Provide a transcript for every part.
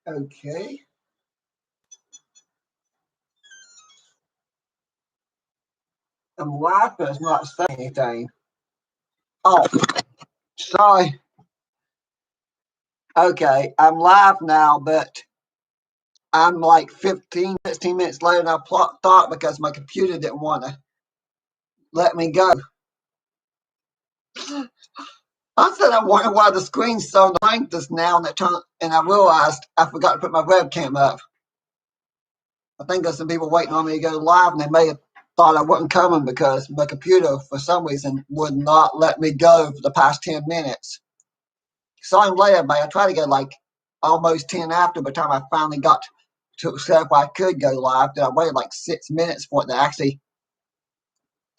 Okay. I'm live, but it's not saying anything. Oh, sorry. Okay, I'm live now, but I'm like 16 minutes later than I thought because my computer didn't want to let me go. I said I wonder why the screen's so blank just now, and I realized I forgot to put my webcam up. I think there's some people waiting on me to go live, and they may have thought I wasn't coming because my computer, for some reason, would not let me go for the past 10 minutes. So I'm late, but I tried to go like almost 10 after by the time I finally got to accept I could go live. Then I waited like 6 minutes for it to actually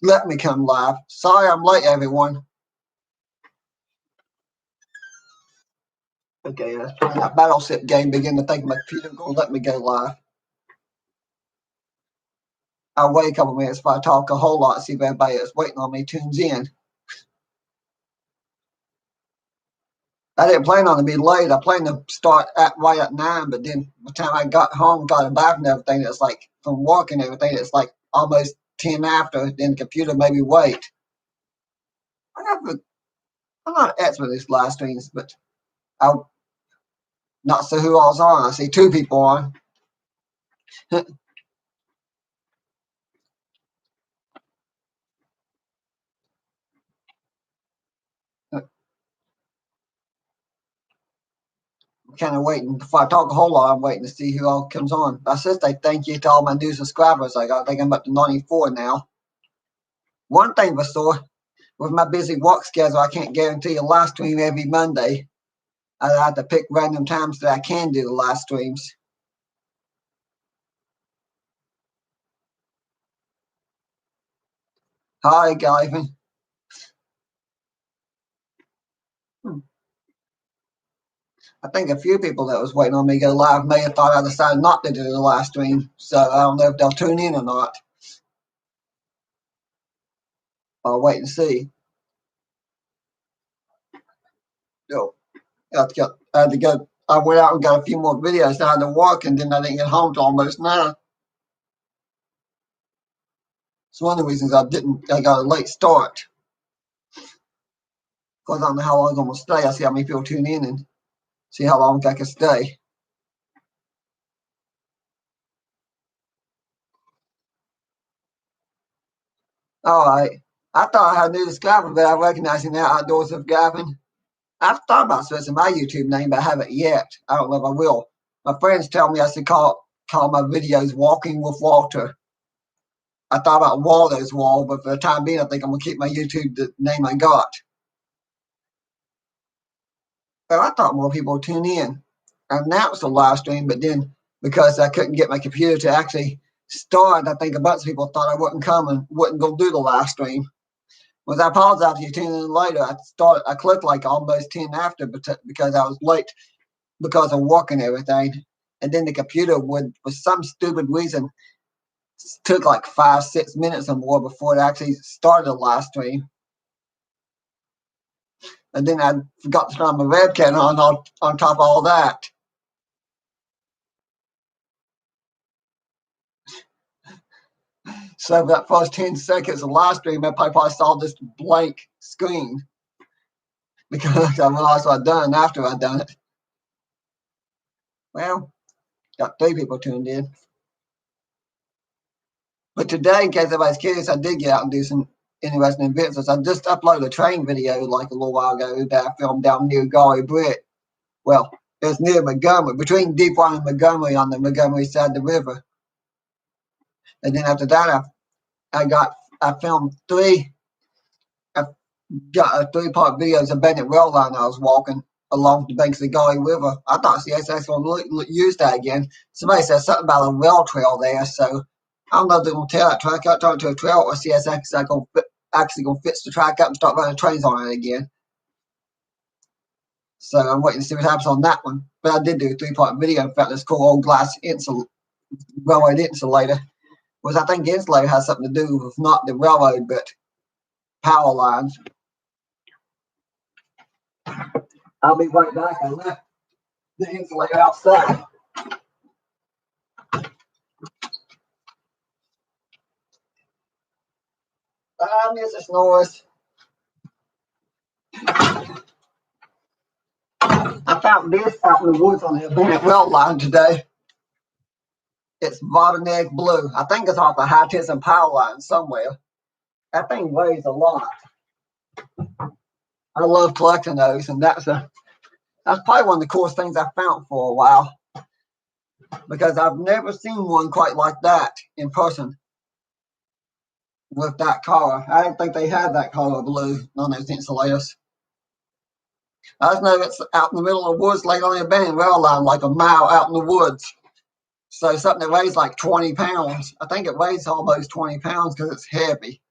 let me come live. Sorry I'm late, everyone. Okay, let's try that Battleship game begin to think my computer's going to let me go live. I'll wait a couple minutes if I talk a whole lot, see if everybody that's waiting on me tunes in. I didn't plan on to be late. I planned to start right at 9, but then by the time I got home, got a bath and everything, it's like from work and everything, it's like almost 10 after. Then the computer made me wait. I'm not an expert at these live streams, but I'm not sure who all's on. I see 2 people on. I'm kind of waiting. Before I talk a whole lot, I'm waiting to see who all comes on. I said thank you to all my new subscribers. I think I'm up to 94 now. One thing for sure, with my busy work schedule, I can't guarantee a live stream every Monday. I have to pick random times that I can do the live streams. Hi, Gavin. I think a few people that was waiting on me to go live may have thought I decided not to do the live stream, so I don't know if they'll tune in or not. I'll wait and see. So, I had to go. I went out and got a few more videos. I had to walk, and then I didn't get home till almost 9. It's one of the reasons I got a late start. Because I don't know how long I'm going to stay. I see how many people tune in and see how long I can stay. All right. I thought I had a new subscriber, but I recognize him now, Outdoors with Gavin. I've thought about switching my YouTube name, but I haven't yet. I don't know if I will. My friends tell me I should call my videos Walking with Walter. I thought about Walter's Wall, but for the time being, I think I'm going to keep my YouTube the name I got. But I thought more people would tune in. I announced a live stream, but then because I couldn't get my computer to actually start, I think a bunch of people thought I wasn't coming, wasn't going to do the live stream. Was I apologize if you tuned in later. I clicked like almost 10 after because I was late because of work and everything. And then the computer would, for some stupid reason, took like 5-6 minutes or more before it actually started the live stream. And then I forgot to turn my webcam on top of all that. So that first 10 seconds of live stream, I probably saw this blank screen because I realized what I'd done after I'd done it. Well, got 3 people tuned in. But today, in case anybody's curious, I did get out and do some interesting videos. I just uploaded a train video like a little while ago that I filmed down near Gully Brick. Well, it was near Montgomery, between Deepwater and Montgomery on the Montgomery side of the river. And then after that, I filmed 3 3-part videos of Bennett Rail Line I was walking along the banks of the Gully River. I thought CSX was going to use that again. Somebody said something about a rail trail there, so I don't know if they're going to tear that track out, turn it to a trail, or CSX is actually going to fix the track up and start running trains on it again. So I'm waiting to see what happens on that one. But I did do a 3-part video about this cool old glass railroad insulator. Which I think the insulator has something to do with not the railroad, but power lines. I'll be right back. I left the insulator outside. Mrs. Norris. I found this out in the woods on the abandoned well line today. It's bottleneck blue. I think it's off the high tension power line somewhere. That thing weighs a lot. I love collecting those, and that's probably one of the coolest things I found for a while, because I've never seen one quite like that in person with that color. I didn't think they had that color blue on those insulators. I just know it's out in the middle of the woods, laid on the abandoned rail line, like a mile out in the woods. So something that weighs like 20 pounds. I think it weighs almost 20 pounds because it's heavy.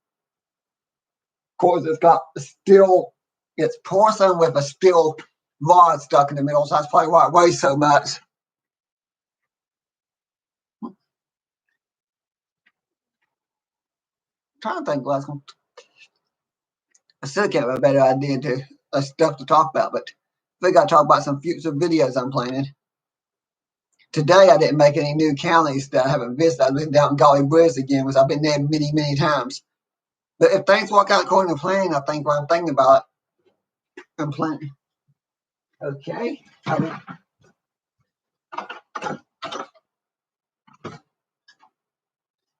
Of course, it's got steel, it's porcelain with a steel rod stuck in the middle, so that's probably why it weighs so much. I'm trying to think what I still can't have a better idea to stuff to talk about, but I think I'll talk about some future videos I'm planning. Today, I didn't make any new counties that I haven't visited. I've been down in Golly Bridge again, which I've been there many, many times. But if things work out according to plan, I think what I'm thinking about, I'm planning. Okay.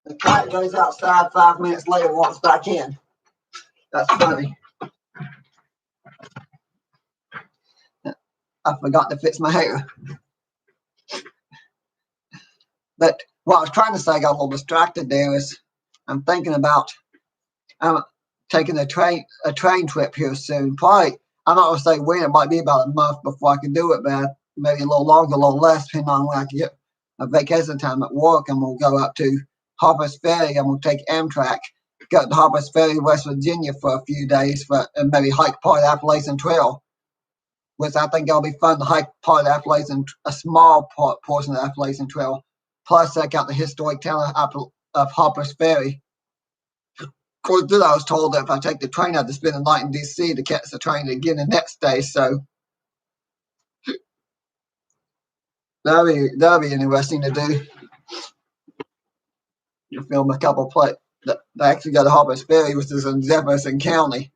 The cat goes outside 5 minutes later and walks back in. That's funny. I forgot to fix my hair. But what I was trying to say, I got a little distracted there, is I'm thinking about taking a train trip here soon. Probably, I'm not going to say when, it might be about a month before I can do it, but maybe a little longer, a little less, depending on when I can get a vacation time at work. And we'll go up to Harper's Ferry, and we'll take Amtrak, go to Harper's Ferry, West Virginia for a few days, and maybe hike part of the Appalachian Trail, which I think it'll be fun to hike part of the Appalachian, a small portion of the Appalachian Trail, plus check out the historic town of Harper's Ferry. Of course, I was told that if I take the train, I have to spend the night in D.C. to catch the train again the next day, so that'll be interesting to do. You film a couple plays. That actually go to Harper's Ferry, which is in Jefferson County,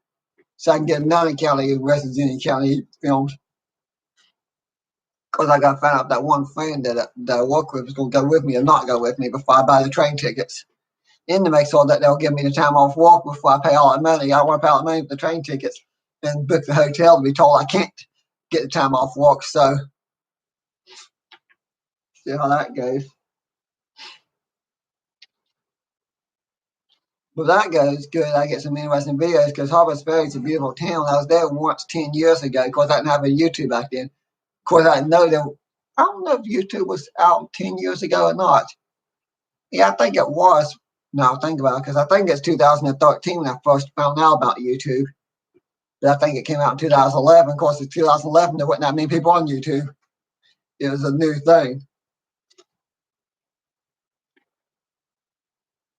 so I can get another county in West Virginia County filmed. Because I got to find out that one friend that I work with is going to go with me or not go with me before I buy the train tickets. And to make sure that they'll give me the time off work before I pay all that money. I want to pay all the money for the train tickets and book the hotel to be told I can't get the time off work. So, see how that goes. But that goes good. I get some interesting videos because Harper's Ferry is a beautiful town. I was there once 10 years ago. Of course, I didn't have a YouTube back then. Of course, I don't know if YouTube was out 10 years ago or not. Yeah, I think it was. Now think about it, because I think it's 2013 when I first found out about YouTube. But I think it came out in 2011. Of course, in 2011, there wasn't that many people on YouTube. It was a new thing.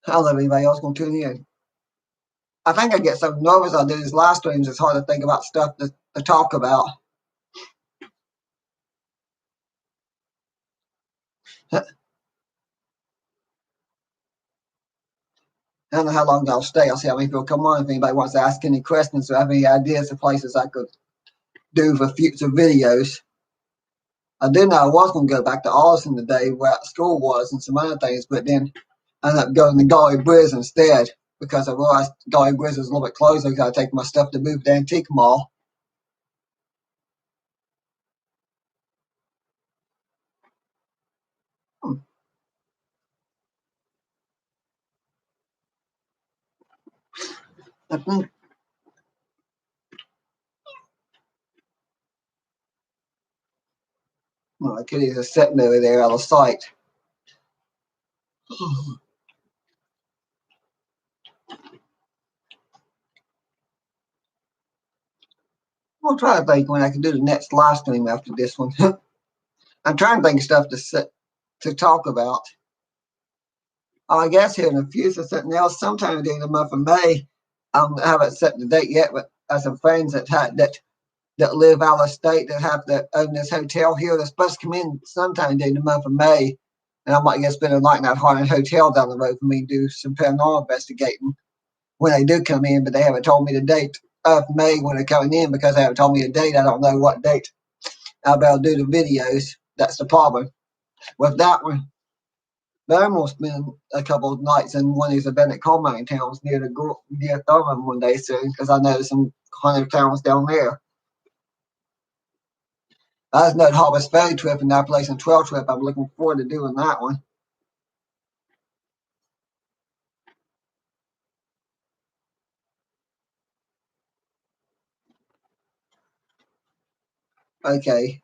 I don't know if anybody else going to tune in. I think I get so nervous I do these live streams, it's hard to think about stuff to talk about. I don't know how long I'll stay. I'll see how many people come on. If anybody wants to ask any questions or have any ideas of places I could do for future videos. I did know I was going to go back to Austin today where school was and some other things, but then I ended up going to Golly Bridge instead because I realized Golly Bridge was a little bit closer. I got to take my stuff to move to the Antique Mall. I think my kitties are sitting over there out of sight. I'll try to think when I can do the next live stream after this one. I'm trying to think of stuff to talk about. I guess here in the future, something else, sometime during the month of May, I haven't set the date yet, but I have some friends that live out of state that have to own this hotel here. They're supposed to come in sometime during the month of May, and I might get spend a night in that haunted hotel down the road for me to do some paranormal investigating. when they do come in, but they haven't told me the date of May when they're coming in because they haven't told me a date. I don't know what date I'll be able to do the videos. That's the problem with that one. But I'm gonna spend a couple of nights in one of these abandoned coal mining towns near Thurman one day soon because I know some haunted towns down there. I just know the Harvest Ferry trip and that place and trail trip. I'm looking forward to doing that one. Okay.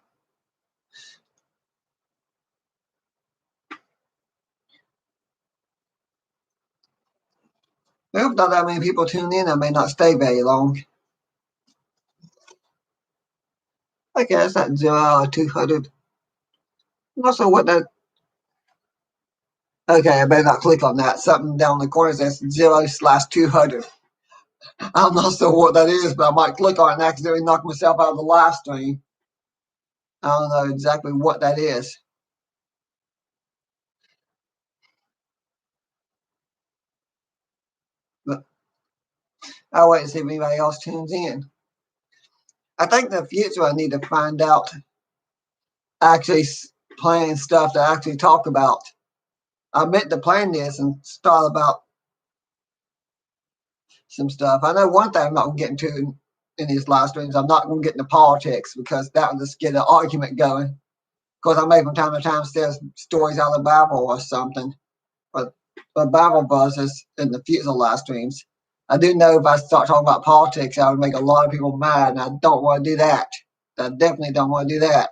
If not that many people tune in, I may not stay very long. Okay, that's that 0 out of 200. Also, what that. Okay, I better not click on that. Something down the corner says 0/200. I'm not sure what that is, but I might click on it and accidentally knock myself out of the live stream. I don't know exactly what that is. But I'll wait and see if anybody else tunes in. I think in the future I need to find out actually plan stuff to actually talk about. I meant to plan this and start about some stuff. I know one thing I'm not going to get into in these live streams. I'm not going to get into politics because that will just get an argument going. Because I may from time to time say stories out of the Bible or something. But Bible buzzes in the future live streams. I do know if I start talking about politics, I would make a lot of people mad, and I don't want to do that. I definitely don't want to do that.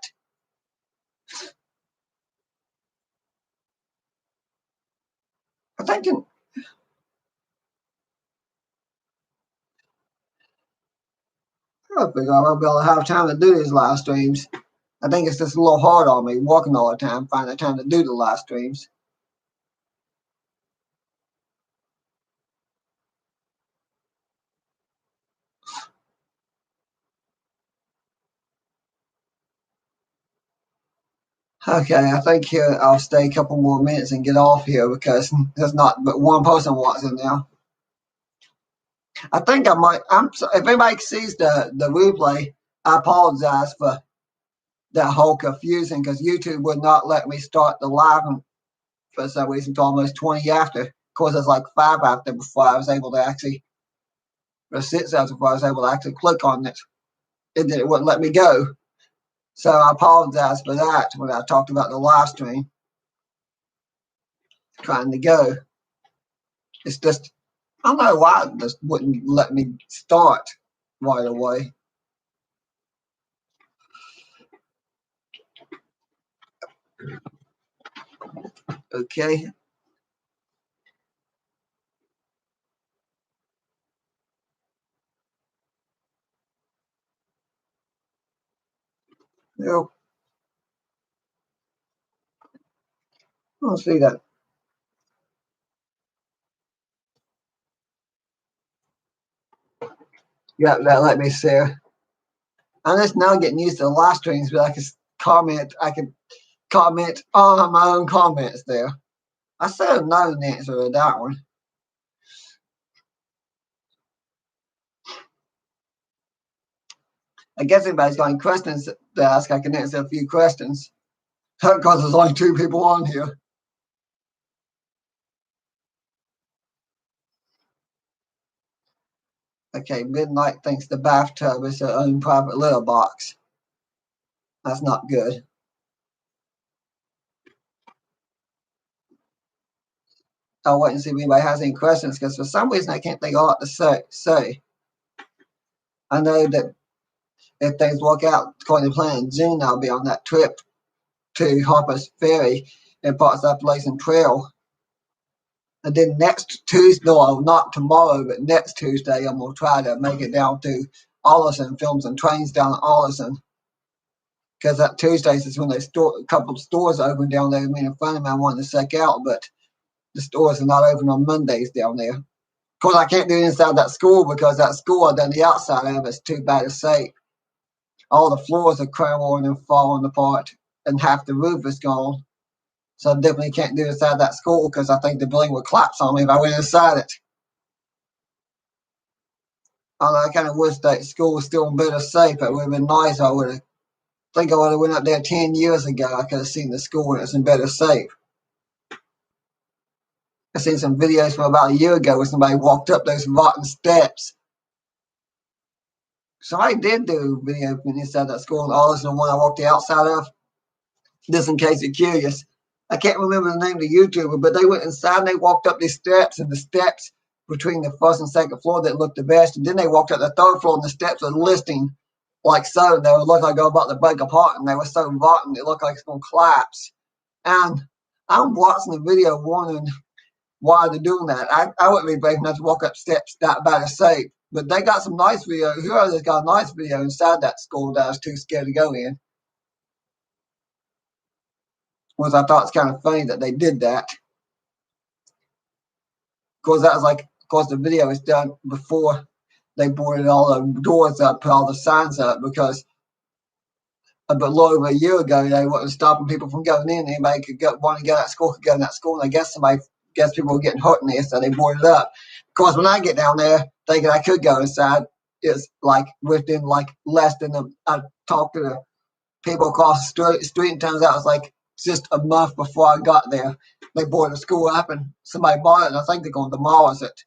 I think I figure I'll be able to have time to do these live streams. I think it's just a little hard on me working all the time, finding the time to do the live streams. Okay, I think here I'll stay a couple more minutes and get off here because there's not but one person watching now. I think I might. If anybody sees the replay, I apologize for that whole confusion because YouTube would not let me start the live for some reason until almost 20 after. Of course, it's like 5 after before I was able to actually, or 6 after before I was able to actually click on it. It wouldn't let me go. So I apologize for that when I talked about the live stream trying to go. It's just, I don't know why it just wouldn't let me start right away. Okay. Well, I'll see that. Yeah, that let me share. I'm just now getting used to the live streams, but I can comment on my own comments there. I should have known the answer to that one. I guess if anybody's got any questions to ask, I can answer a few questions. Because there's only 2 people on here. Okay, Midnight thinks the bathtub is her own private litter box. That's not good. I'll wait and see if anybody has any questions because for some reason I can't think of a lot to say. I know that if things work out according to plan in June, I'll be on that trip to Harper's Ferry and parts of Appalachian Trail. And then next Tuesday, no, not tomorrow, but next Tuesday, I'm going to try to make it down to Arlington, film some trains down at Arlington. Because that Tuesdays is when a couple of stores open down there. Me and a friend of mine wanted to check out, but the stores are not open on Mondays down there. Of course, I can't do it inside that school because that school I've done the outside of it's too bad to say. All the floors are crumbling and falling apart, and half the roof is gone. So I definitely can't do it inside that school because I think the building would collapse on me if I went inside it. I kind of wish that school was still in better shape. It would have been nice. I would have think I would have went up there 10 years ago. I could have seen the school and it's in better shape. I seen some videos from about a year ago where somebody walked up those rotten steps. Somebody did do a video inside that school, and all this is the one I walked the outside of. Just in case you're curious. I can't remember the name of the YouTuber, but they went inside and they walked up these steps, and the steps between the first and second floor that looked the best. And then they walked up the third floor, and the steps were listing like so. They would look like they were about to break apart, and they were so rotten, it looked like it's going to collapse. And I'm watching the video wondering why they're doing that. I wouldn't be brave enough to walk up steps that bad of shape. But they got some nice video. Whoever's got a nice video inside that school that I was too scared to go in. Was I thought it's kind of funny that they did that. Because that was like, of course, the video was done before they boarded all the doors up, put all the signs up, because a little over a year ago, they weren't stopping people from going in. Anybody could want to go to that school could go in that school, and I guess people were getting hurt in there, so they boarded up. Of course, when I get down there thinking I could go inside, it's like within like less than I talked to the people across the street, and turns out it's like just a month before I got there, they boarded the school up and somebody bought it, and I think they're going to demolish it.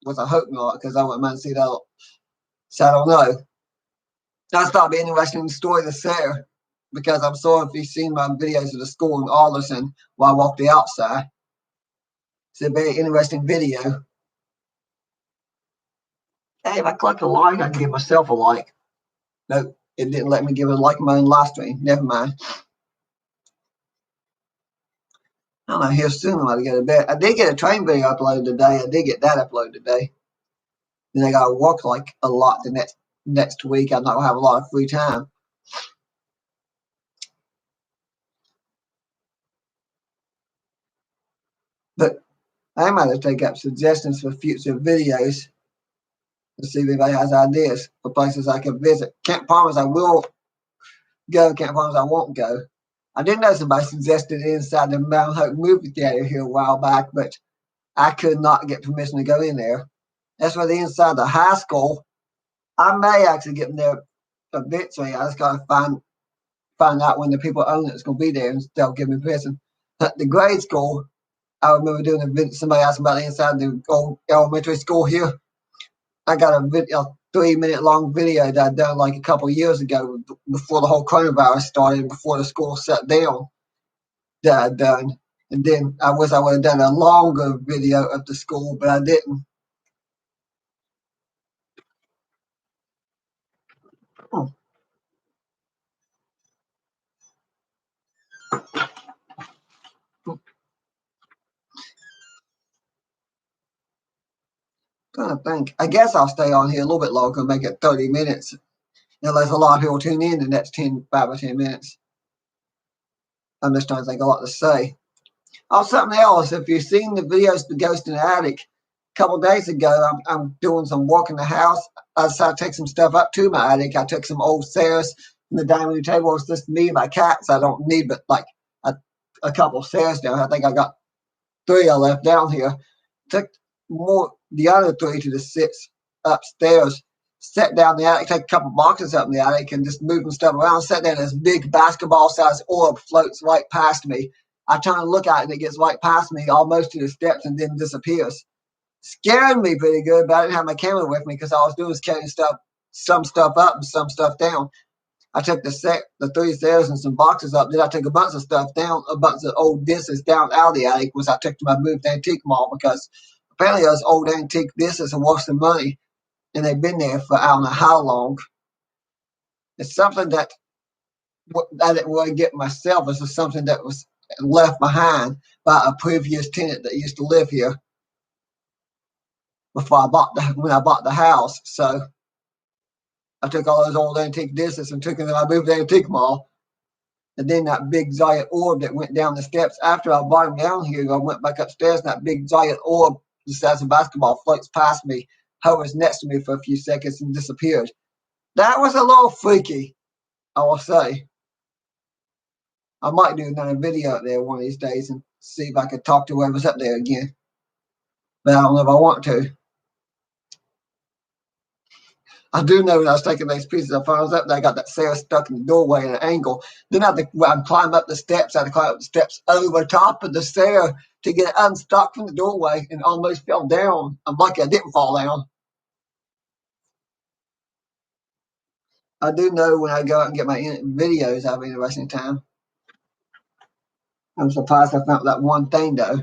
Which I hope not, because I wouldn't mind to see that. So I don't know. That's probably an interesting story to share, because I'm sure if you've seen my videos of the school in Alderson while I walk the outside, it's a very interesting video. Hey, if I click a like, I can give myself a like. No, it didn't let me give a like my own live stream. Never mind. I don't know, here soon I'm going to go to bed. I did get a train video uploaded today. I did get that uploaded today. Then I got to work like a lot the next week. I'm not going to have a lot of free time. But I might have take up suggestions for future videos to see if anybody has ideas for places I can visit. Can't promise I will go, can't promise I won't go. I did know somebody suggested inside the Mount Hope movie theater here a while back, but I could not get permission to go in there. That's where the inside the high school. I may actually get in there eventually. I just gotta find out when the people own it's gonna be there and they'll give me permission. But the grade school, I remember doing a video, somebody asked about the inside the old elementary school here. I got a 3-minute long video that I'd done like a couple of years ago before the whole coronavirus started, before the school shut down, that I'd done. And then I wish I would have done a longer video of the school, but I didn't. Oh. Trying to think. I guess I'll stay on here a little bit longer and make it 30 minutes. Unless a lot of people tune in the next 5 or 10 minutes. I'm just trying to think of a lot to say. Oh, something else. If you've seen the videos of the Ghost in the Attic, a couple of days ago, I'm doing some work in the house. I decided to take some stuff up to my attic. I took some old chairs from the dining room table. It's just me and my cats. I don't need but like a couple of chairs down. I think I got 3 I left down here. Took the other 3 to the 6 upstairs. Sat down in the attic, take a couple boxes up in the attic, and just moving stuff around. Sat there, and this big basketball-sized orb floats right past me. I turn and look at it, and it gets right past me, almost to the steps, and then disappears. Scared me pretty good, but I didn't have my camera with me because all I was doing was carrying some stuff up and some stuff down. I took the 3 stairs and some boxes up. Then I took a bunch of stuff down, a bunch of old discs down out of the attic, which I took to my moved antique mall, because apparently those old antique discs are worth some money. And they've been there for I don't know how long. It's something that I didn't really get myself. This is something that was left behind by a previous tenant that used to live here before when I bought the house. So I took all those old antique discs and took them to my moved antique mall. And then that big giant orb that went down the steps after I brought him down here, I went back upstairs, and that big giant orb, the size of a basketball, floats past me, hovers next to me for a few seconds, and disappeared. That was a little freaky, I will say. I might do another video up there one of these days and see if I could talk to whoever's up there again. But I don't know if I want to. I do know when I was taking these pieces of photos up, they got that Sarah stuck in the doorway at an angle. Then when I climb up the steps, I had to climb up the steps over top of the Sarah to get it unstuck from the doorway and almost fell down. I'm lucky I didn't fall down. I do know when I go out and get my videos, I have an interesting time. I'm surprised I found that one thing though.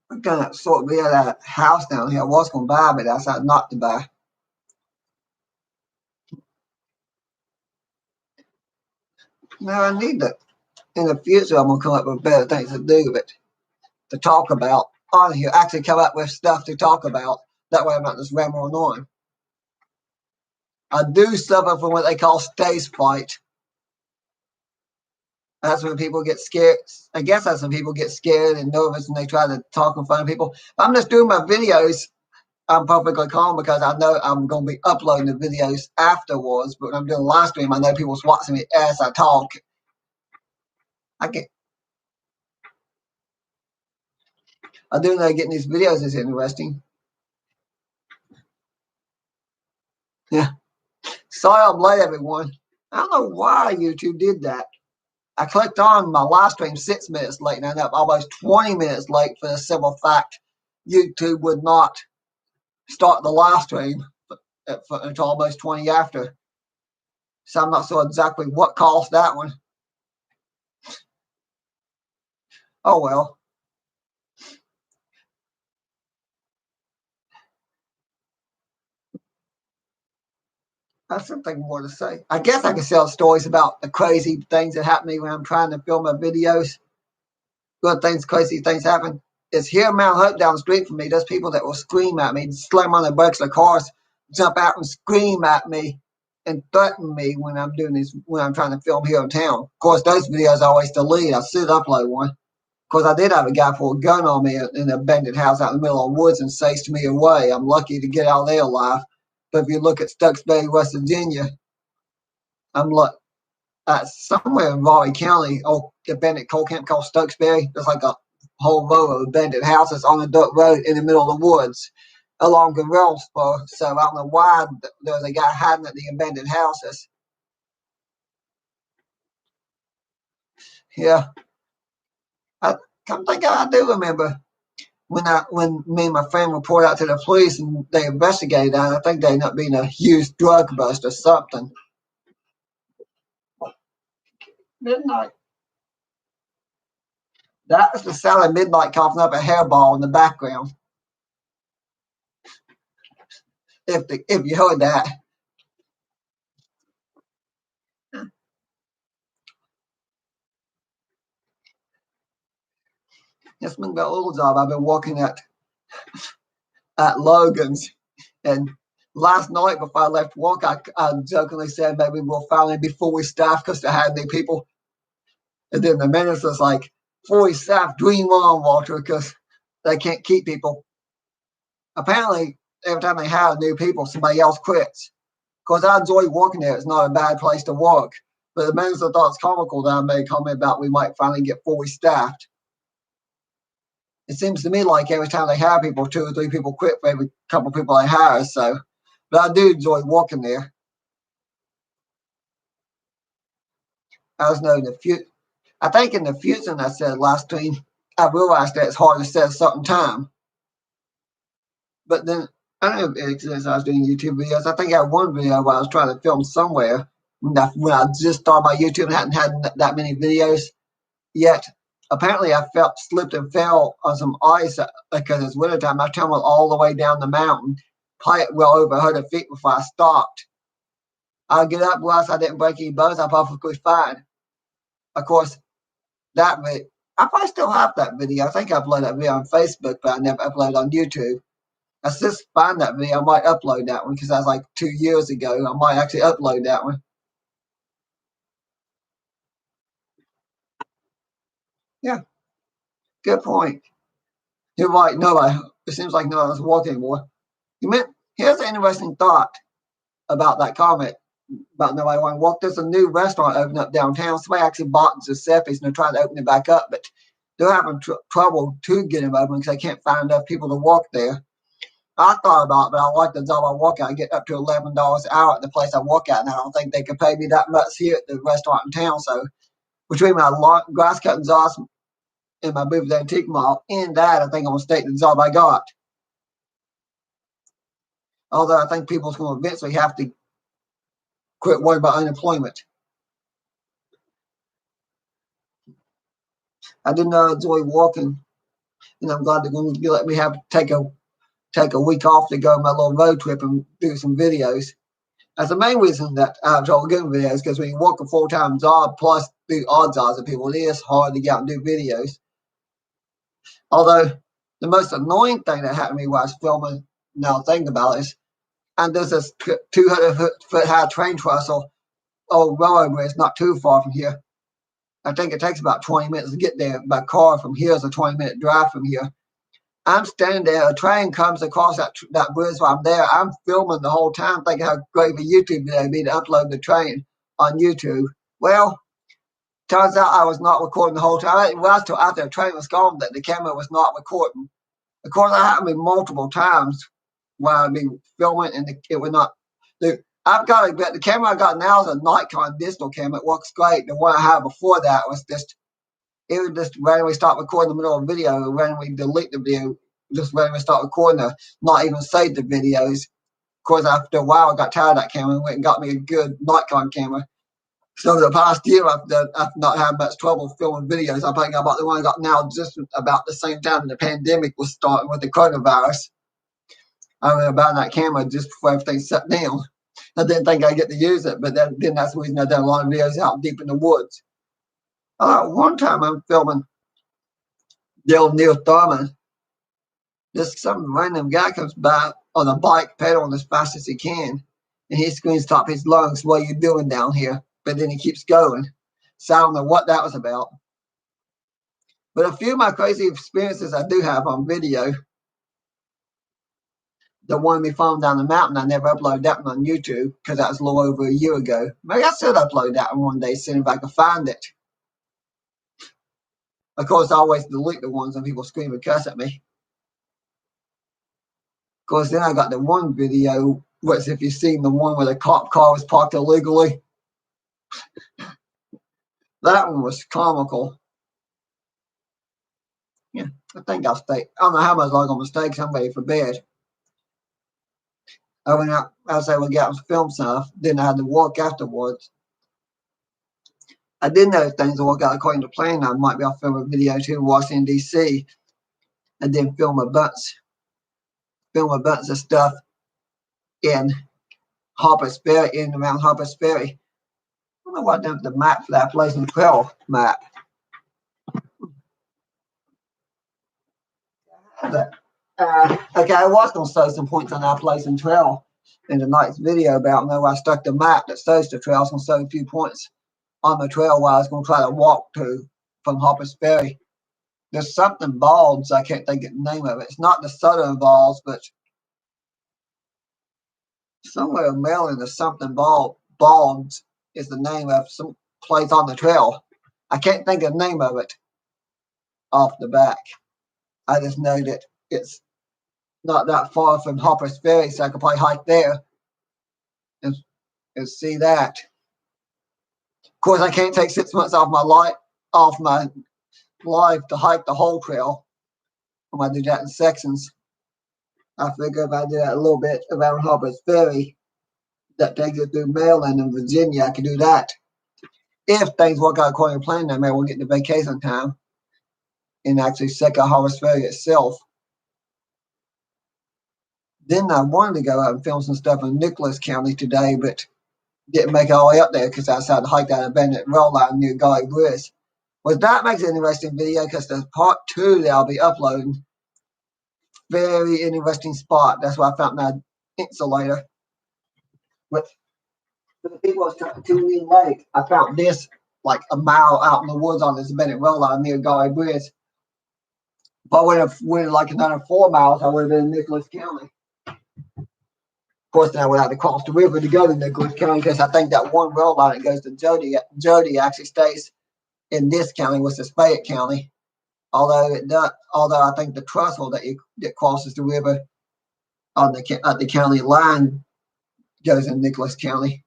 I'm gonna sort of be at that house down here. I was gonna buy, but I decided not to buy. Now I need to. In the future, I'm gonna come up with better things to do, but to talk about on here. Actually, come up with stuff to talk about. That way, I'm not just rambling on. I do suffer from what they call stage fright. That's when people get scared. I guess that's when people get scared and nervous and they try to talk in front of people. If I'm just doing my videos, I'm perfectly calm because I know I'm going to be uploading the videos afterwards. But when I'm doing a live stream, I know people's watching me as I talk. I do know getting these videos is interesting. Yeah. Sorry I'm late, everyone. I don't know why YouTube did that. I clicked on my live stream 6 minutes late and I ended up almost 20 minutes late for the simple fact YouTube would not start the live stream until almost 20 after. So I'm not sure exactly what caused that one. Oh well. That's something more to say. I guess I can tell stories about the crazy things that happen to me when I'm trying to film my videos. Good things, crazy things happen. It's here in Mount Hope down the street from me. There's people that will scream at me, slam on their brakes of their cars, jump out and scream at me and threaten me when I'm doing this, when I'm trying to film here in town. Of course, those videos I always delete. I should upload one. Because I did have a guy pull a gun on me in an abandoned house out in the middle of the woods and chased me away. I'm lucky to get out of there alive. But if you look at Stuxbury, West Virginia, I'm like somewhere in Raleigh County, abandoned coal camp called Stuxbury. There's like a whole row of abandoned houses on a dirt road in the middle of the woods along the rail spur. So I don't know why there was a guy hiding at the abandoned houses. Yeah. I come think I do remember when me and my friend reported out to the police and they investigated that. I think they ended up being a huge drug bust or something. Midnight. That was the sound of midnight coughing up a hairball in the background. If you heard that. It's been the old job. I've been working at Logan's, and last night before I left work, I jokingly said maybe we'll finally be fully staffed because they had new people. And then the minister's like, fully staffed, dream on, Walter, because they can't keep people. Apparently, every time they hire new people, somebody else quits. Because I enjoy working there. It's not a bad place to work. But the minister thought it's comical that I made a comment about we might finally get fully staffed. It seems to me like every time they hire people, 2 or 3 people quit for every couple of people they hire. So, but I do enjoy working there. I was knowing the future. I think in the future, and I said last stream, I realized that it's hard to set a certain time. But then I don't know if it exists. I was doing YouTube videos. I think I had one video where I was trying to film somewhere when I just started my YouTube and hadn't had that many videos yet. Apparently, I slipped and fell on some ice because it's wintertime. I tumbled all the way down the mountain, probably well over 100 feet before I stopped. I'll get up, once I didn't break any bones. I'm perfectly fine. Of course, that video, I probably still have that video. I think I uploaded that video on Facebook, but I never uploaded on YouTube. I just find that video. I might upload that one because that was like 2 years ago. I might actually upload that one. Yeah, good point. You're right. Nobody. It seems like no one's walking anymore. You meant here's an interesting thought about that comment. But nobody want to walk. There's a new restaurant opening up downtown. Somebody actually bought Giuseppe's and they're trying to open it back up, but they're having trouble to get them open because they can't find enough people to walk there. I thought about it, but I like the job I walk at. I get up to $11 an hour at the place I walk at, and I don't think they could pay me that much here at the restaurant in town. So between my grass cutting jobs and my movie antique mall and that, I think I'm going to stay at the job I got. Although I think people's going to eventually have to quit worrying about unemployment. I did not enjoy walking, and I'm glad they're going to let me take a week off to go on my little road trip and do some videos. That's the main reason that I have trouble getting videos, because when you work a full-time job plus do odd jobs with people, it is hard to get out and do videos. Although the most annoying thing that happened to me while I was filming, now thinking about it, is, and there's this 200-foot high train trestle, old railroad bridge not too far from here. I think it takes about 20 minutes to get there by car from here. It's a 20-minute drive from here. I'm standing there, a train comes across that bridge while I'm there. I'm filming the whole time, thinking how great of a YouTube video it'd be to upload the train on YouTube. Well, turns out I was not recording the whole time. It was till after the train was gone that the camera was not recording. Of course, that happened to me multiple times while I'd be filming and it would not. I've got to admit, the camera I got now is a Nikon digital camera. It works great. The one I had before that was it would just randomly start recording in the middle of a video and randomly delete the video, just randomly start recording not even save the videos. Of course, after a while, I got tired of that camera and went and got me a good Nikon camera. So the past year, I've not had much trouble filming videos. I think I bought the one I got now just about the same time the pandemic was starting with the coronavirus. I remember buying that camera just before everything shut down. I didn't think I'd get to use it, but then that's the reason I've done a lot of videos out deep in the woods. One time I'm filming the old Neil Thurman. Some random guy comes by on a bike pedaling as fast as he can, and he screams top his lungs, "What are you doing down here?" But then he keeps going. So I don't know what that was about. But a few of my crazy experiences I do have on video. The one we found down the mountain, I never uploaded that one on YouTube because that was a little over a year ago. Maybe I should upload that one day soon if I can find it. Of course, I always delete the ones when people scream and cuss at me. Of course, then I got the one video, which if you've seen the one where the cop car was parked illegally, that one was comical. Yeah, I think I'll stay. I don't know how much longer I'm going to stay because I'm ready for bed. I went out, I was able to get out and film stuff. Then I had to walk afterwards. I did know things will work out according to plan. I might be able to film a video too in Washington, D.C. and then film a bunch of stuff in Harper's Ferry, in around Harper's Ferry. I don't know what done with the map for that Pleasant Trail map. Okay, I was going to show some points on our Pleasant Trail in tonight's video, but I don't know where I stuck the map that shows the trail. I was going to show a few points on the trail where I was going to try to walk to from Harper's Ferry. There's something Balds, I can't think of the name of it. It's not the Southern Balds, but somewhere in Maryland there's something Balds is the name of some place on the trail. I can't think of the name of it off the back. I just know that it's not that far from Harper's Ferry, so I could probably hike there and see that. Of course, I can't take 6 months off my life to hike the whole trail. I might do that in sections. I figure if I do that a little bit around Harper's Ferry, that takes it through Maryland and Virginia, I can do that. If things work out according to plan, then maybe we'll get to vacation time and actually check out Harper's Ferry itself. Then I wanted to go out and film some stuff in Nicholas County today, but didn't make it all the way up there because I decided to hike that abandoned rail line near Gully Bridge. Well, that makes an interesting video because there's part 2 that I'll be uploading. Very interesting spot. That's why I found my insulator. But for the people that's tuning in late, I found this like a mile out in the woods on this abandoned rail line near Gully Bridge. If I would have went like another 4 miles, I would have been in Nicholas County. course, then I would have to cross the river to go to Nicholas County because I think that one rail line that goes to Jody actually stays in this county, which is Fayette County. Although I think the trestle that crosses the river on the county line goes in Nicholas County.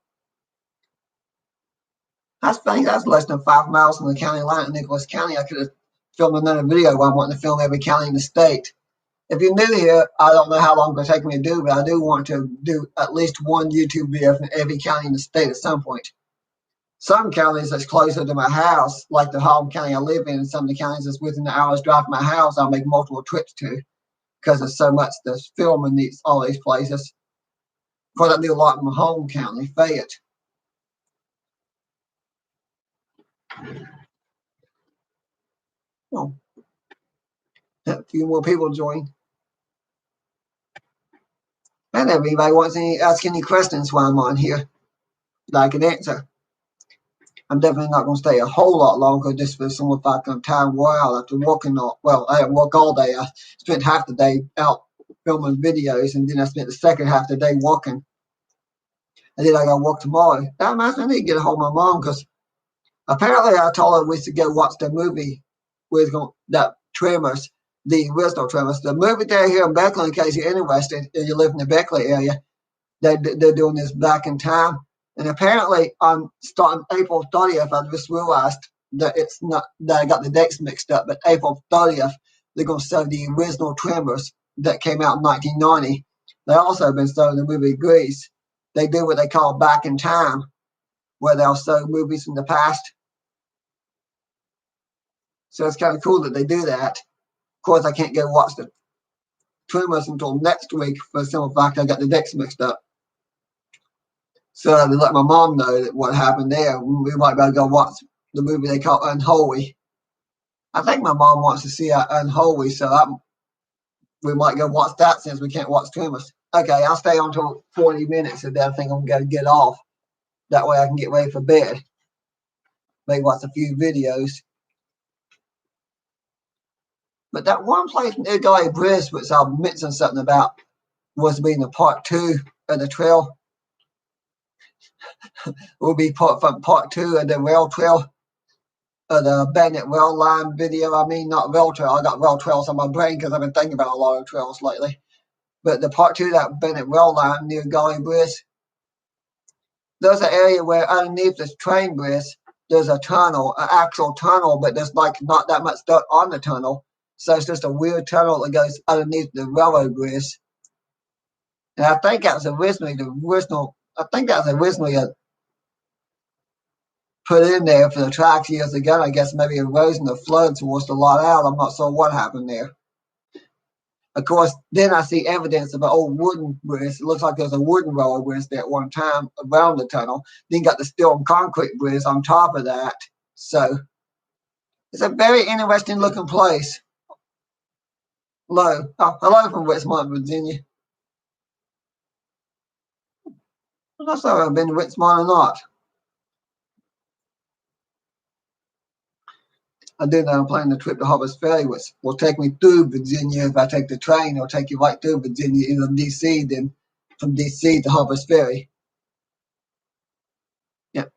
I think that's less than 5 miles from the county line in Nicholas County. I could have filmed another video where I want to film every county in the state. If you're new here, I don't know how long it'll take me to do, but I do want to do at least one YouTube video from every county in the state at some point. Some counties that's closer to my house, like the home county I live in, and some of the counties that's within an hour's drive from my house, I'll make multiple trips to because there's so much to film in all these places. Of course, I do a lot in my home county, Fayette. Oh, a few more people join. And if anybody wants to ask any questions while I'm on here that I can answer. I'm definitely not going to stay a whole lot longer just for some of I'm tired while after working I didn't work all day. I spent half the day out filming videos, and then I spent the second half of the day working. And then I got to work tomorrow. That reminds me, I need to get a hold of my mom because apparently I told her we should go watch the movie that Tremors, the original Tremors. The movie there here in Beckley, in case you're interested, if you live in the Beckley area, they're doing this back in time. And apparently, on starting April 30th, I just realized that it's not that I got the dates mixed up, but April 30th, they're going to show the original Tremors that came out in 1990. They also have been showing the movie Grease. They do what they call back in time, where they'll show movies from the past. So it's kind of cool that they do that. Of course, I can't go watch the Tremors until next week for the simple fact I got the dates mixed up. So I let my mom know that what happened there. We might be able to go watch the movie they call Unholy. I think my mom wants to see Unholy, so we might go watch that since we can't watch Tremors. Okay, I'll stay on until 40 minutes, and then I think I'm going to get off. That way I can get ready for bed. Maybe watch a few videos. But that one place near Gully Bridge, which I mentioned something about, was being the part 2 of the trail. Will be from part 2 of the rail trail. The Bennett rail line video. I mean, not rail trail. I got rail trails on my brain because I've been thinking about a lot of trails lately. But the part 2 of that Bennett rail line near Gully Bridge, there's an area where underneath this train bridge, there's a tunnel, an actual tunnel, but there's like not that much dirt on the tunnel. So it's just a weird tunnel that goes underneath the railroad bridge. And I think that was originally put in there for the tracks years ago. I guess maybe erosion or floods washed a lot out. I'm not sure what happened there. Of course, then I see evidence of an old wooden bridge. It looks like there's a wooden railroad bridge there at one time around the tunnel. Then got the steel and concrete bridge on top of that. So it's a very interesting looking place. Hello from Westmont, Virginia. I'm not sure if I've been to Westmont or not. I do know I'm planning a trip to Harpers Ferry, which will take me through Virginia. If I take the train, it'll take you right through Virginia, into D.C., then from D.C. to Harpers Ferry. Yep.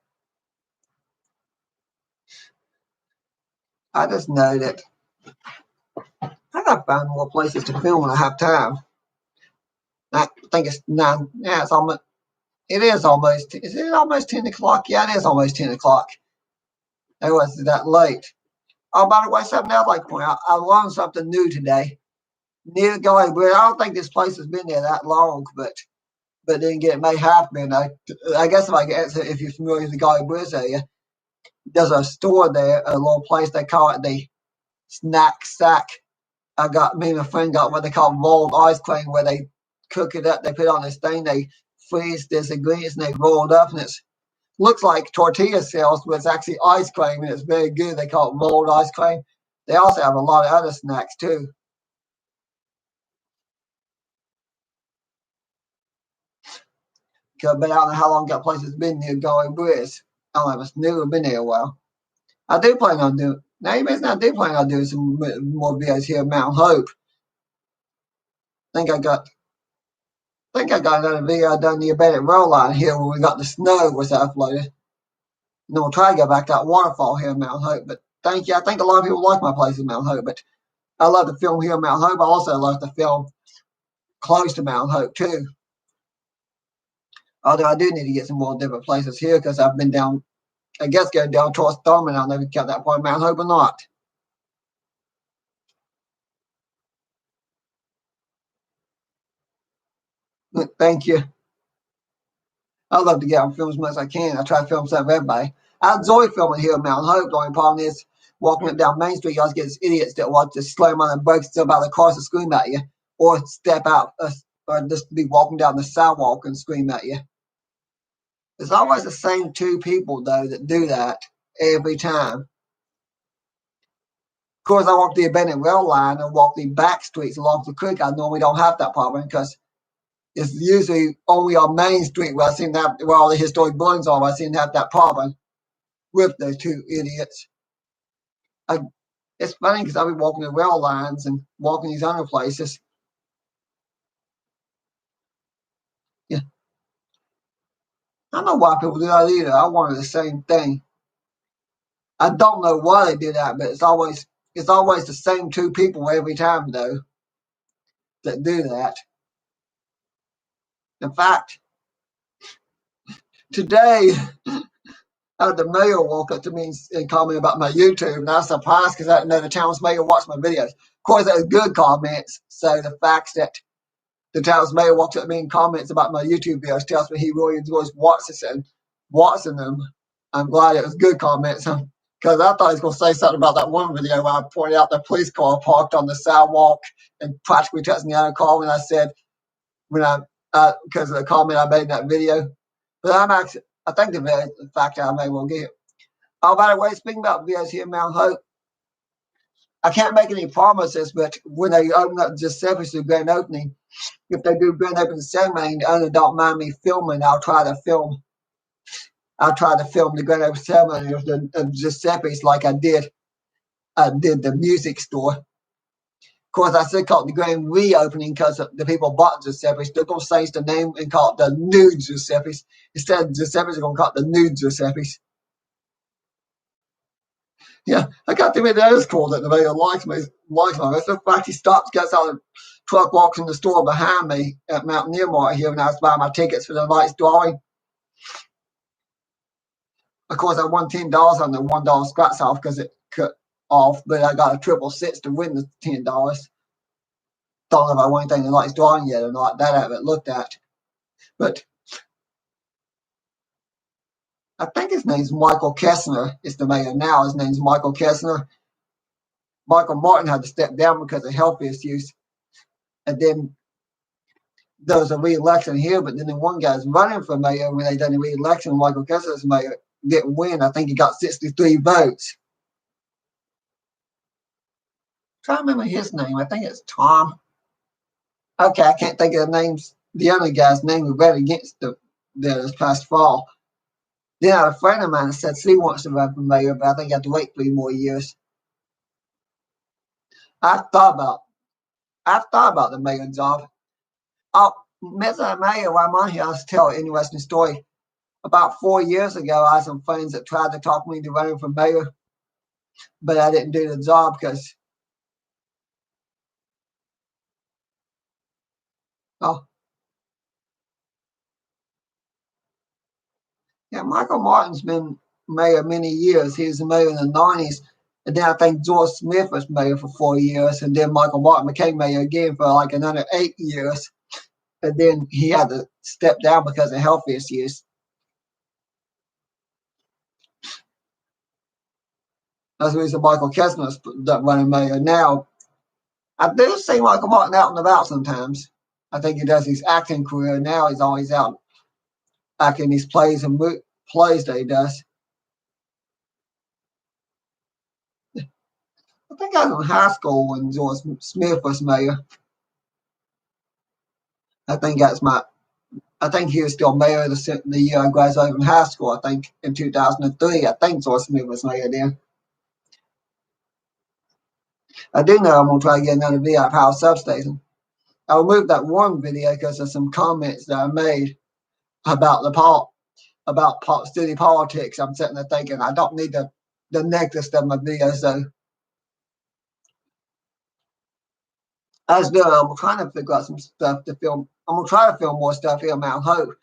I just know that I gotta find more places to film when I have time. I think it's 9. Yeah, is it almost 10 o'clock? Yeah, it is almost 10 o'clock. It wasn't that late. Oh, by the way, something else I'd like to point out. I learned something new today. Near Gully Bridge, I don't think this place has been there that long, but then again, it may have been. I guess if I can answer, if you're familiar with the Gully Bridge area, there's a store there, a little place, they call it the Snack Shack. Me and a friend got what they call rolled ice cream, where they cook it up, they put it on this thing, they freeze this ingredients, and they roll it up, and it looks like tortilla shells, but it's actually ice cream, and it's very good. They call it rolled ice cream. They also have a lot of other snacks, too. But I don't know how long that place has been near Gully Bridge. I don't know if it's new or been there a while. I do plan on doing, now you mentioned I do plan on doing some more videos here at Mount Hope. I think I got I think I got another video I done the abandoned rail line here where we got the snow was uploaded. And then we'll try to go back to that waterfall here in Mount Hope. But thank you. I think a lot of people like my place in Mount Hope, but I love to film here in Mount Hope. I also love to film close to Mount Hope too. Although I do need to get some more different places here because I've been down, I guess going down towards Thurman. I don't know if you count that part of Mount Hope or not. Thank you. I love to get on film as much as I can. I try to film some of everybody. I enjoy filming here in Mount Hope. The only problem is walking up down Main Street, you always get these idiots that want to slam on and break stuff out of the cars and scream at you, or step out, or just be walking down the sidewalk and scream at you. It's always the same two people, though, that do that every time. Of course, I walk the abandoned rail line and walk the back streets along the creek. I normally don't have that problem because it's usually only on Main Street where I seem to have, where all the historic buildings are, I seem to have that problem with those two idiots. It's funny because I'll be walking the rail lines and walking these other places. Yeah. I don't know why people do that either. I wanted the same thing. I don't know why they do that, but it's always the same two people every time though that do that. In fact, today the mayor walked up to me and commented about my YouTube, and I was surprised because I didn't know the town's mayor watched my videos. Of course, they were good comments, so the fact that the town's mayor walked up to me and comments about my YouTube videos tells me he really enjoys watching them. I'm glad it was good comments because I thought he was going to say something about that one video where I pointed out the police car parked on the sidewalk and practically touching the other car when I said, because of the comment I made in that video. But I think the fact that I may well get it. Oh, by the way, speaking about videos here in Mount Hope, I can't make any promises, but when they open up Giuseppe's the grand opening, if they do grand opening ceremony, the owner don't mind me filming, I'll try to film the grand opening ceremony of Giuseppe's like I did the music store. Of course, I still call it the grand reopening because the people bought Giuseppe's. They're going to change the name and call it the new Giuseppe's. Instead of Giuseppe's, they're going to call it the new Giuseppe's. Yeah, I got to admit that is cool that the mayor likes me. It's the fact he stops, gets out of the truck, walks in the store behind me at Mountaineer Mart here when I was buying my tickets for the night's drawing. Of course, I won $10 on the $1 scratch off because it cut off, but I got a 666 to win the $10. Don't know if I won anything in the night's drawing yet or not. That I haven't looked at. But I think his name's Michael Kessner. It's the mayor now. His name's Michael Kessner. Michael Martin had to step down because of health issues. And then there was a re-election here, but then the one guy's running for mayor when they done the re-election. Michael Kessler's mayor didn't win. I think he got 63 votes. I'm trying to remember his name. I think it's Tom. Okay, I can't think of the names. The other guy's name who ran against this past fall. Then a friend of mine said she wants to run for mayor, but I think I have to wait 3 more years. I've thought about the mayor job. Oh, Mr. Mayor, while I'm on here, I'll tell an interesting story. About 4 years ago, I had some friends that tried to talk me into running for mayor, but I didn't do the job because, yeah, Michael Martin's been mayor many years. He was the mayor in the 90s. And then I think George Smith was mayor for 4 years. And then Michael Martin became mayor again for like another 8 years. And then he had to step down because of health issues. That's the reason Michael Kessler's running mayor now. I do see Michael Martin out and about sometimes. I think he does his acting career now. He's always out acting these plays and plays that he does. I think I was in high school when George Smith was mayor. I think he was still mayor the year I graduated from high school. I think in 2003. I think George Smith was mayor then. I do know I'm gonna try to get another VI power substation. I removed that one video because of some comments that I made about city politics. I'm sitting there thinking I don't need the negative stuff in my videos. So I'm trying to figure out some stuff to film. I'm gonna try to film more stuff here in Mount Hope.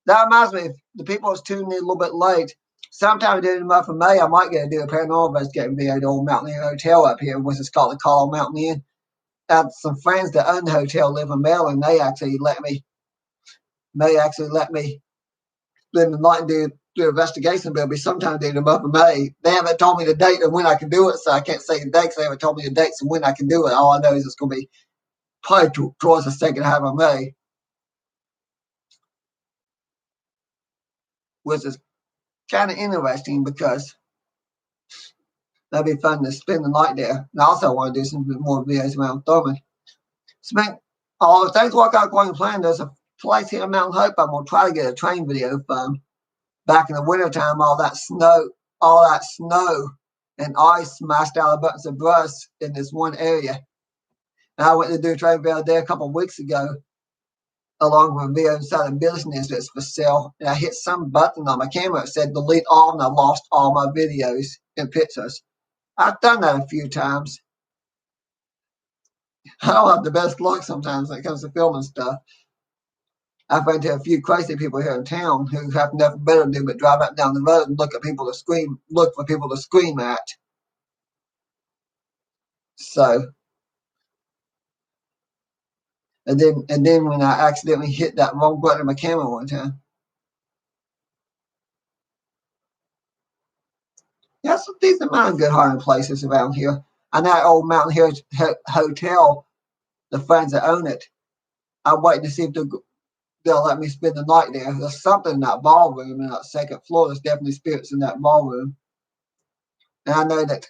That reminds me, if the people that's tuning in a little bit late, sometime during the month of May, I might get to do a paranormal investigating video at the old Mountain Inn Hotel up here, which is called the Call Mountain Inn. I have some friends that own the hotel live in Maryland. They actually let me spend the night and do an investigation, but it'll be sometime during the month of May. They haven't told me the date and when I can do it, so I can't say the dates. They haven't told me the dates and when I can do it. All I know is it's going to be probably towards the second half of May, which is kind of interesting because that'd be fun to spend the night there. And I also want to do some more videos around Thurman. If things work out according to plan, there's a place here in Mount Hope I'm going to try to get a train video from. Back in the wintertime, all that snow and ice smashed out of bunches of brush in this one area. And I went to do a train video there a couple of weeks ago, along with a video inside a business that's for sale. And I hit some button on my camera that said delete all, and I lost all my videos and pictures. I've done that a few times. I don't have the best luck sometimes when it comes to filming stuff. I've run into a few crazy people here in town who have nothing better to do but drive up down the road and look for people to scream at. So, and then when I accidentally hit that wrong button on my camera one time. Yeah, so these are my good haunted places around here. And that old Mountain Hill Hotel, the friends that own it, I'm waiting to see if they'll let me spend the night there. There's something in that ballroom in that second floor. There's definitely spirits in that ballroom. And I know that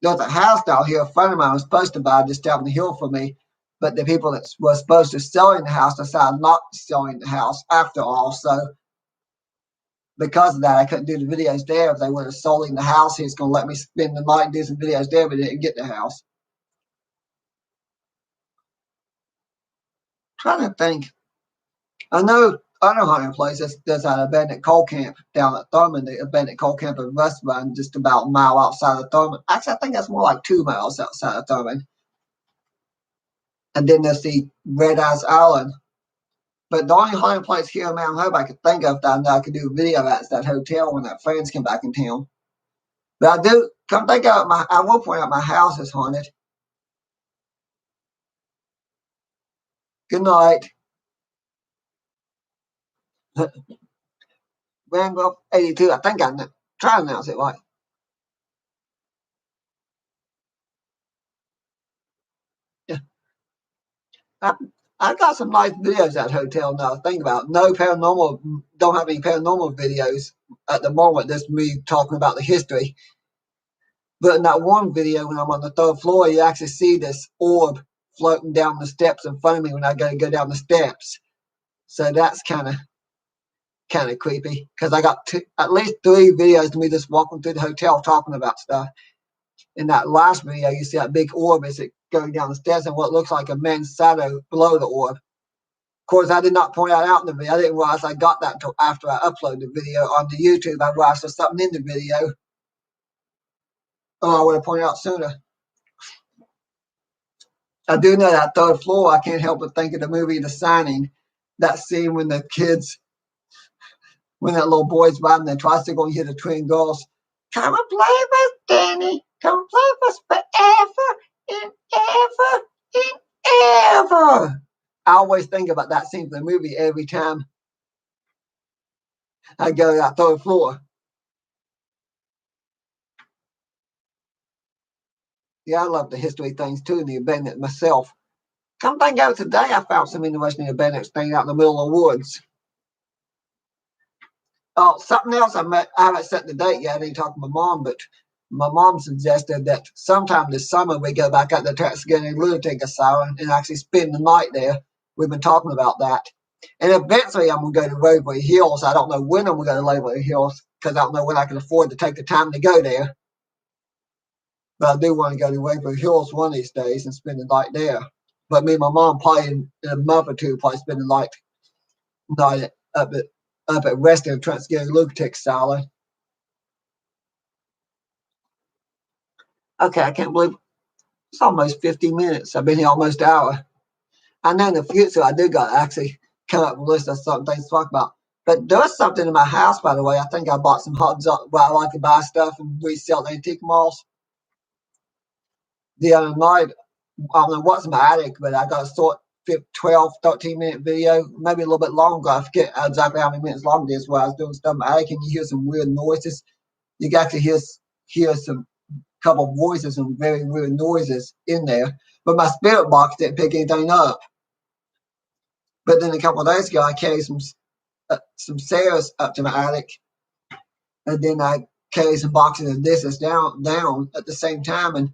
there's a house down here. A friend of mine was supposed to buy just down the hill for me, but the people that were supposed to sell the house decided not selling the house after all. So because of that, I couldn't do the videos there. If they would have sold the house, he was going to let me spend the night and do some videos there, but didn't get the house. I'm trying to think. I know haunted places. There's an abandoned coal camp down at Thurman, the abandoned coal camp in West Run, just about a mile outside of Thurman. Actually, I think that's more like 2 miles outside of Thurman. And then there's the Red Eyes Island. But the only haunted place here in Mount Hope I could think of that I know I could do a video at is that hotel when that friends come back in town. But I do come think of it, I will point out my house is haunted. Good night. Randolph 82. I think I try to announce it right. Yeah. I got some nice videos at that hotel now. Think about it. Don't have any paranormal videos at the moment. Just me talking about the history. But in that one video, when I'm on the 3rd floor, you actually see this orb floating down the steps in front of me when I go down the steps. So that's kind of creepy because I got at least 3 videos of me just walking through the hotel talking about stuff. In that last video, you see that big orb as it going down the stairs and what looks like a man's shadow below the orb. Of course, I did not point that out in the video. I didn't realize I got that until after I uploaded the video onto YouTube. I realized there's something in the video. Oh, I would have pointed out sooner. I do know that 3rd floor. I can't help but think of the movie The Signing. That scene when that little boy's riding the tricycle and you hear the twin girls, "Come and play with Danny. Come and play with us forever and ever and ever." I always think about that scene from the movie every time I go to that 3rd floor. Yeah, I love the history things too, and the abandoned myself. Come think of it, today I found some interesting abandoned thing out in the middle of the woods. Oh, something else I haven't set the date yet. I didn't talk to my mom, but my mom suggested that sometime this summer we go back out to Texarkana Lunatic Asylum and actually spend the night there. We've been talking about that. And eventually I'm going to go to Waverly Hills. I don't know when I'm going to go to Waverly Hills because I don't know when I can afford to take the time to go there. But I do want to go to Waverly Hills one of these days and spend the night there. But me and my mom probably in a month or two probably spending like night up at Reston trying to get a lunatic asylum. Okay, I can't believe it's almost 50 minutes. I've been here almost an hour. I know in the future I do got to actually come up with a list of some things to talk about. But there's something in my house, by the way. I think I bought some hot junk where I like to buy stuff and resell at antique malls. The other night, I don't know what's in my attic, but I got a short 12, 13-minute video, maybe a little bit longer. I forget exactly how many minutes long it is where I was doing stuff in my attic and you hear some weird noises. You can actually hear some couple of voices and very weird noises in there. But my spirit box didn't pick anything up. But then a couple of days ago, I carried some stairs up to my attic, and then I carried some boxes of dishes down at the same time, and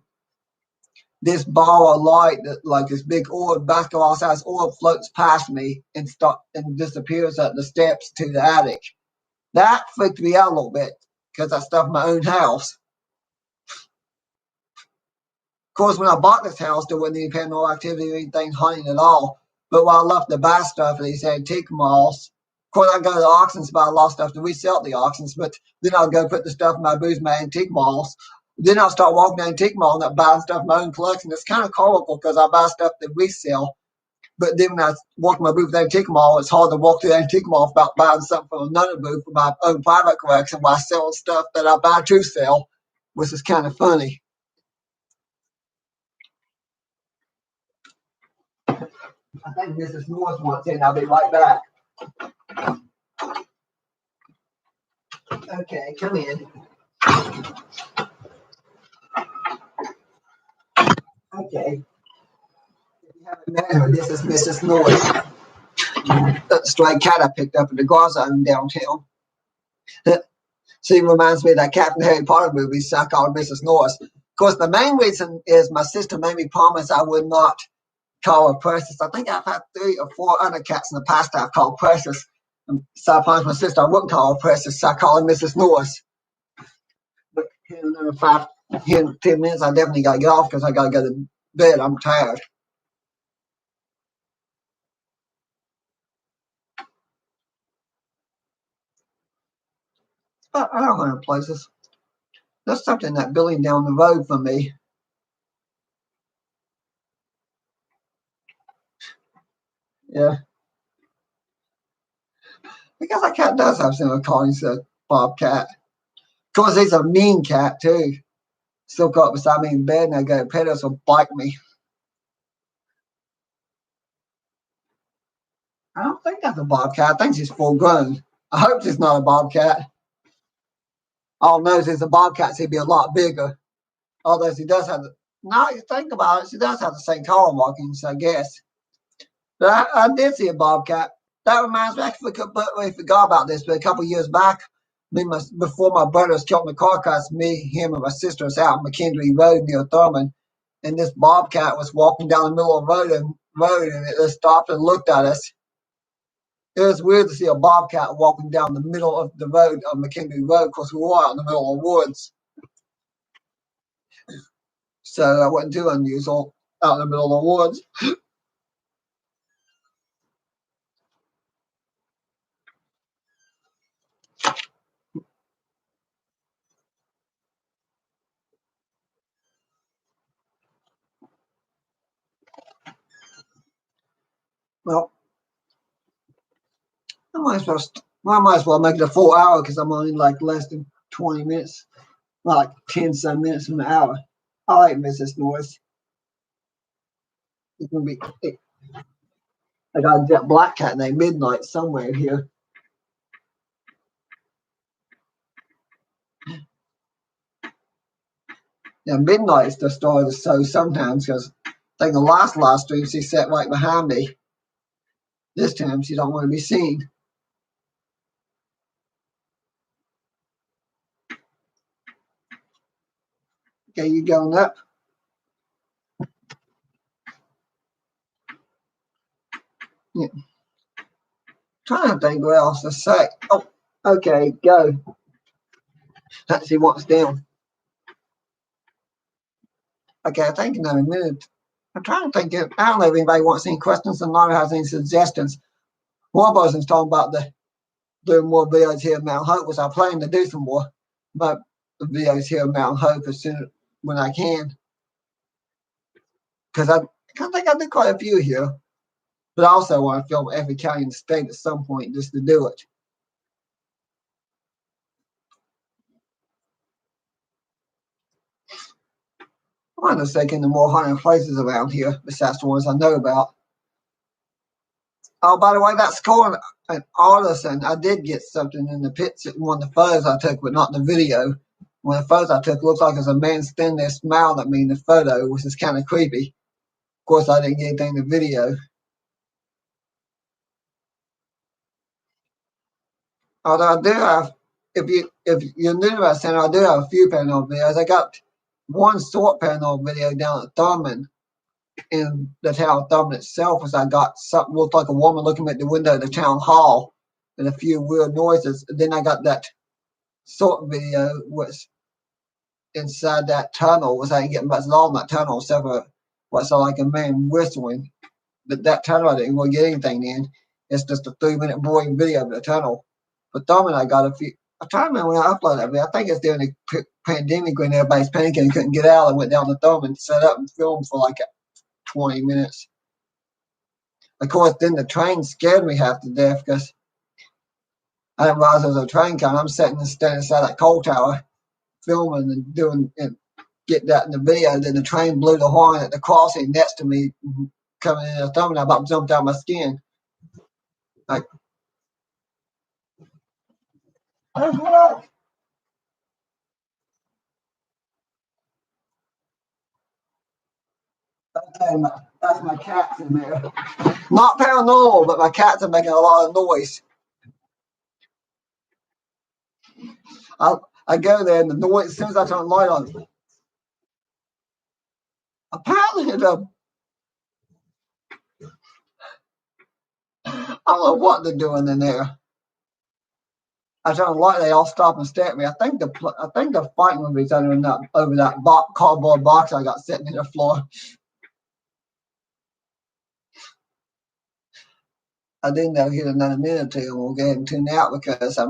this ball of light, like this big orb, basketball-sized orb, floats past me and disappears at the steps to the attic. That freaked me out a little bit because I stuffed my own house. Of course, when I bought this house, there wasn't any paranormal activity or anything hunting at all. But while I left to buy stuff at these antique malls, of course, I go to the auctions to buy a lot of stuff to resell at the auctions, but then I'll go put the stuff in my booth in my antique malls. Then I'll start walking to the antique mall and I'm buying stuff in my own collection. It's kind of comical because I buy stuff that resell. But then when I walk my booth at the antique mall, it's hard to walk to the antique mall without buying something from another booth for my own private collection while selling stuff that I buy to sell, which is kind of funny. I think Mrs. Norris wants in. I'll be right back. Okay, come in. Okay. If you haven't met her, this is Mrs. Norris. That stray cat I picked up at the garage in downtown. She reminds me of that Captain Harry Potter movie, so I call her Mrs. Norris. Of course, the main reason is my sister made me promise I would not call her Precious. I think I've had 3 or 4 other cats in the past I've called Precious. So I promised my sister I wouldn't call her Precious, so I call her Mrs. Norris. But here in another 10 minutes, I definitely got to get off because I got to go to bed. I'm tired. But I don't know places. There's something in that building down the road from me. Yeah. Because that cat does have similar callings to Bobcat. Of course, he's a mean cat, too. Still got beside me in bed and I go to pet us will bite me. I don't think that's a bobcat. I think she's full grown. I hope she's not a bobcat. All knows is a bobcat, she'd be a lot bigger. Although she does have now you think about it, she does have the same color markings, I guess. But I did see a bobcat. That reminds me, I completely forgot about this, but a couple of years back, before my brother was killed in the car crash, me, him, and my sister was out on McKendree Road near Thurman, and this bobcat was walking down the middle of the road and it just stopped and looked at us. It was weird to see a bobcat walking down the middle of the road on McKendree Road because we were out in the middle of the woods. So that wasn't too unusual out in the middle of the woods. Well, I might as well make it a full hour because I'm only like less than 20 minutes, like 10 some minutes from an hour. I like Mrs. Norris. It's gonna be. I got a black cat named Midnight somewhere here. Yeah, Midnight's the star of the show sometimes because I think the last live stream she sat right behind me. This time she don't want to be seen. Okay, you going up? Yeah. Trying to think what else to say. Oh, okay, go. Let's see what's down. Okay, I think another minute I'm trying to think if, I don't know if anybody wants any questions or not, or has any suggestions. One person's talking about doing more videos here in Mount Hope, which I plan to do some more about the videos here in Mount Hope as soon when I can. Because I think I do quite a few here. But I also want to film every county in the state at some point just to do it. I want to take in the more haunted places around here, besides the ones I know about. Oh, by the way, that score in Artisan, I did get something in the picture, one of the photos I took, but not the video. One of the photos I took looks like there's a man standing there smiling at me in the photo, which is kind of creepy. Of course, I didn't get anything in the video. Although I do have, if you're new to my center, I do have a few paranormal videos. I got one short paranormal video down at Thurman, in the town of Thurman itself, as I got something looked like a woman looking at the window of the town hall and a few weird noises. And then I got that short video was inside that tunnel, was I didn't get much along that tunnel except for what sounded like a man whistling. But that tunnel I didn't really get anything in. It's just a 3-minute boring video of the tunnel. But Thurman I got a few. I'm trying to remember when I uploaded that video. I think it's during the pandemic when everybody's panicking and couldn't get out. I went down to Thurman, set up and filmed for like 20 minutes. Of course, then the train scared me half to death because I didn't realize there was a train coming. I'm standing inside that coal tower, filming and doing and get that in the video. Then the train blew the horn at the crossing next to me, coming in the Thurman. I about jumped out of my skin. Like, that's my cats in there. Not paranormal, but my cats are making a lot of noise. I go there and the noise, as soon as I turn the light on, apparently I don't know what they're doing in there. I turn the light, they all stop and stare at me. I think the fighting will be over that cardboard box I got sitting in the floor. I didn't know here another minute or two, and we'll go ahead and tune out because I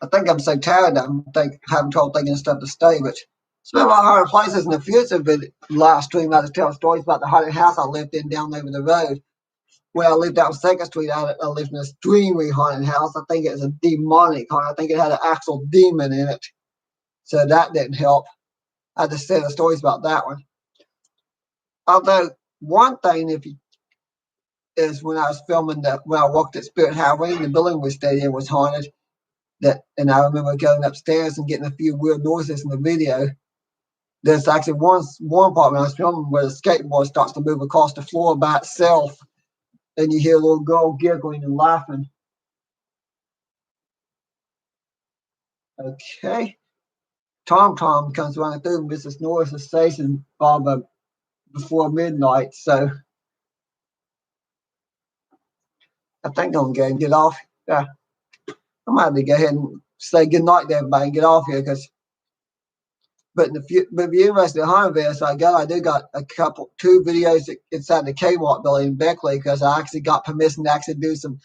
think I'm so tired. I'm having trouble thinking of stuff to say. But it's been a lot of haunted places in the future. But live stream, I just tell stories about the haunted house I lived in down over the road. When I lived out on 2nd Street, I lived in a extremely haunted house. I think it was a demonic haunted. I think it had an actual demon in it. So that didn't help. I just said the stories about that one. Although, one thing, is when I was filming when I worked at Spirit Halloween, the building we stayed in was haunted. And I remember going upstairs and getting a few weird noises in the video. There's actually one part when I was filming where the skateboard starts to move across the floor by itself. And you hear a little girl giggling and laughing. Okay. Tom comes running through Mrs. Norris's station before midnight. So I think I'm going to get off. Yeah. I might have to go ahead and say goodnight to everybody and get off here but if you're interested in haunted videos, I do got two videos inside the Kmart building in Beckley because I actually got permission to actually do some.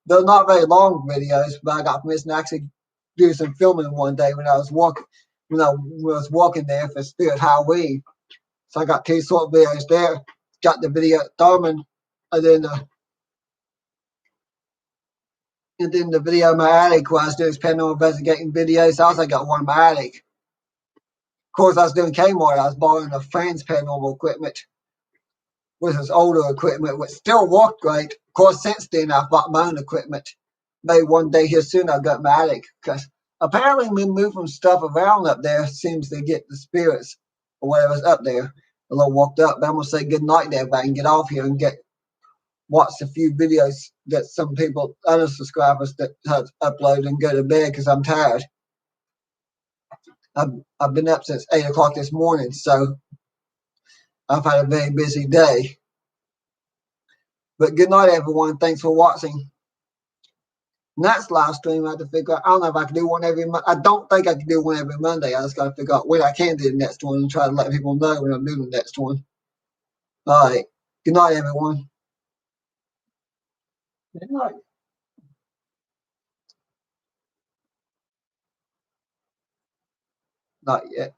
They're not very long videos, but I got permission to actually do some filming one day when I was walking there for Spirit Halloween. So I got 2 short videos there. Got the video at Thurman, and then the video in my attic where I was doing paranormal investigating videos. I also got one in my attic. Of course, I was doing Kmart. I was borrowing a friend's paranormal equipment, which was older equipment, which still worked great. Of course, since then, I've bought my own equipment. Maybe one day here soon I'll go to my attic, because apparently me moving stuff around up there seems to get the spirits or whatever's up there a little walked up. But I'm going to say good night to everybody and get off here and watch a few videos that some people, other subscribers that have uploaded, and go to bed because I'm tired. I've been up since 8 o'clock this morning, so I've had a very busy day. But good night, everyone. Thanks for watching. Next live stream, I have to figure out. I don't know if I can do one every month. I don't think I can do one every Monday. I just got to figure out when I can do the next one and try to let people know when I'm doing the next one. All right. Good night, everyone. Good night. Not yet.